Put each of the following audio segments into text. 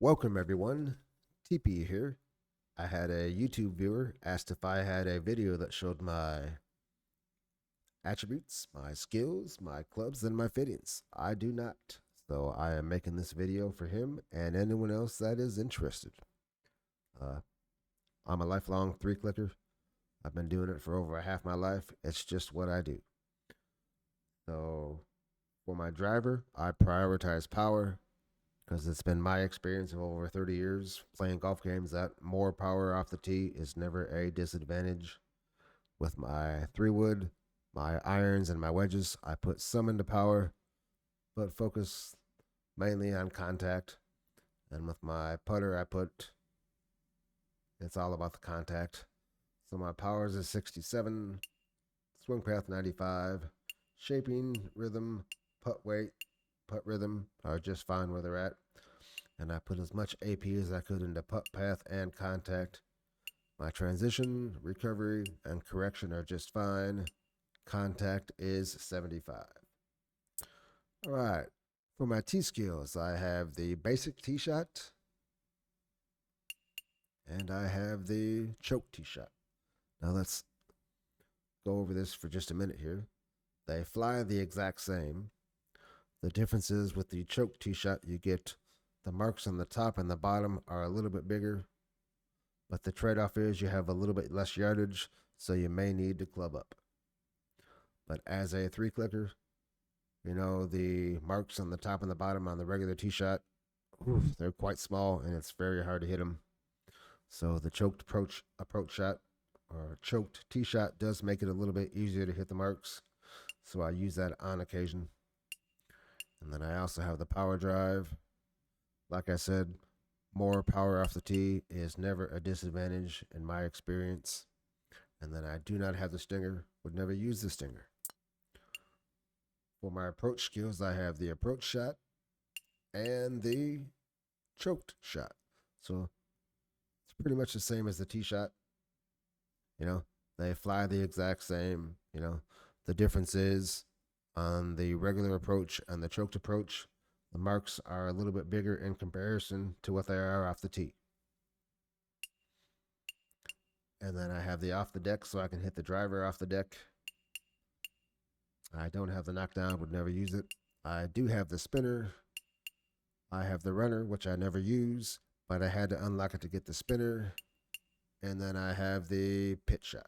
Welcome, everyone. TP here. I had a YouTube viewer asked if I had a video that showed my attributes, my skills, my clubs, and my fittings. I do not. So I am making this video for him and anyone else that is interested. Uh, I'm a lifelong three clicker. I've been doing it for over half my life. It's just what I do. So for my driver, I prioritize power because it's been my experience of over 30 years playing golf games that more power off the tee is never a disadvantage. With my 3-wood, my irons, and my wedges, I put some into power, but focus mainly on contact. And with my putter, it's all about the contact. So my powers is 67, swing path 95, shaping, rhythm, putt weight, putt rhythm are just fine where they're at. And I put as much AP as I could into putt path and contact. My transition, recovery, and correction are just fine. Contact is 75. All right. For my tee skills, I have the basic tee shot and I have the choke tee shot. Now let's go over this for just a minute here. They fly the exact same. The difference is with the choke tee shot, you get the marks on the top and the bottom are a little bit bigger, but the trade off is you have a little bit less yardage, so you may need to club up. But as a three clicker, the marks on the top and the bottom on the regular tee shot, they're quite small and it's very hard to hit them. So the choked approach shot or choked tee shot does make it a little bit easier to hit the marks. So I use that on occasion. And then I also have the power drive. Like I said, more power off the tee is never a disadvantage in my experience. And then I do not have the stinger, would never use the stinger. For my approach skills, I have the approach shot and the choked shot. So it's pretty much the same as the tee shot. They fly the exact same. The difference is on the regular approach and the choked approach, the marks are a little bit bigger in comparison to what they are off the tee. And then I have the off the deck so I can hit the driver off the deck. I don't have the knockdown, would never use it. I do have the spinner. I have the runner, which I never use, but I had to unlock it to get the spinner. And then I have the pitch shot.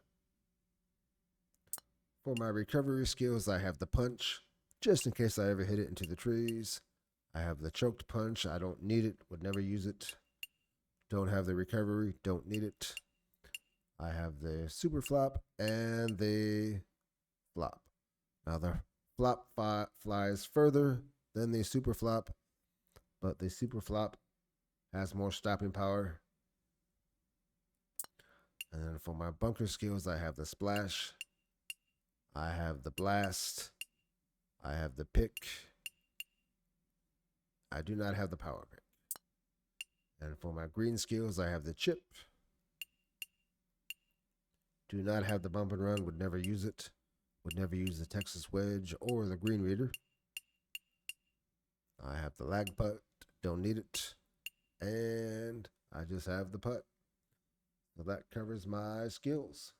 For my recovery skills, I have the punch, just in case I ever hit it into the trees. I have the choked punch. I don't need it, would never use it. Don't have the recovery, don't need it. I have the super flop and the flop. Now the flop flies further than the super flop, but the super flop has more stopping power. And then for my bunker skills, I have the splash, I have the blast, I have the pick. I do not have the power pick. And for my green skills, I have the chip. Do not have the bump and run, would never use it. Would never use the Texas wedge or the green reader. I have the lag putt, don't need it. And I just have the putt. So that covers my skills.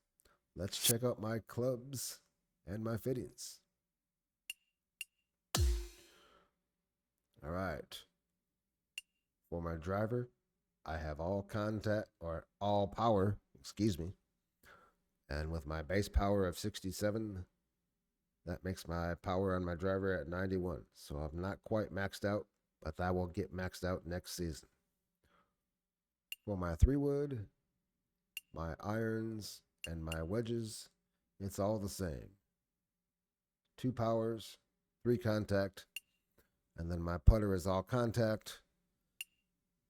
Let's check out my clubs and my fittings. All right. For my driver, I have all contact or all power, excuse me. And with my base power of 67, that makes my power on my driver at 91. So I'm not quite maxed out, but that will get maxed out next season. For my 3-wood, my irons, and my wedges, it's all the same. 2 powers, 3 contact, and then my putter is all contact.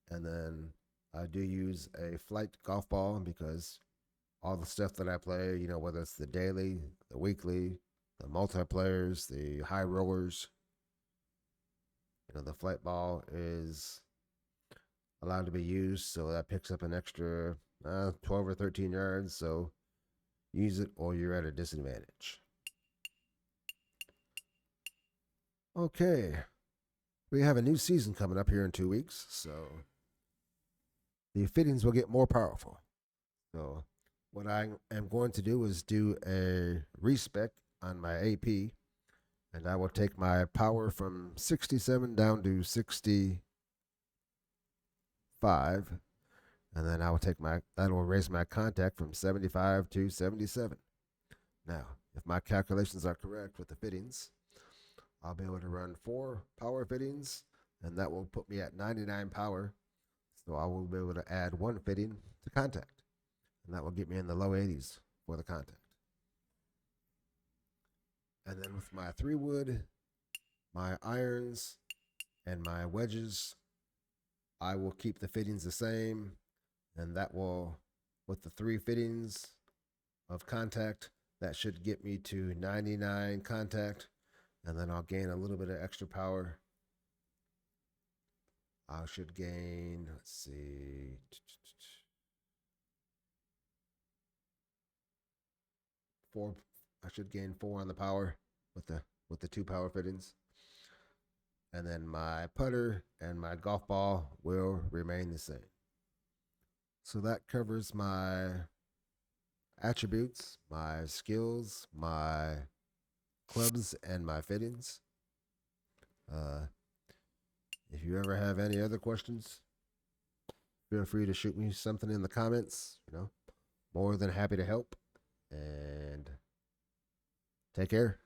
And then I do use a flight golf ball because all the stuff that I play, whether it's the daily, the weekly, the multiplayers, the high rollers, the flight ball is allowed to be used, so that picks up an extra 12 or 13 yards. So use it or you're at a disadvantage. Okay, we have a new season coming up here in 2 weeks, so the fittings will get more powerful. So what I am going to do is do a respec on my AP, and I will take my power from 67 down to 65, and then I will take that will raise my contact from 75 to 77. Now, if my calculations are correct with the fittings, I'll be able to run 4 power fittings, and that will put me at 99 power. So I will be able to add 1 fitting to contact, and that will get me in the low 80s for the contact. And then with my 3 wood, my irons, and my wedges, I will keep the fittings the same, and that will, with the 3 fittings of contact, that should get me to 99 contact, and then I'll gain a little bit of extra power. I should gain, let's see, 4. I should gain 4 on the power with the 2 power fittings. And then my putter and my golf ball will remain the same. So that covers my attributes, my skills, my clubs, and my fittings. If you ever have any other questions, feel free to shoot me something in the comments. More than happy to help. And take care.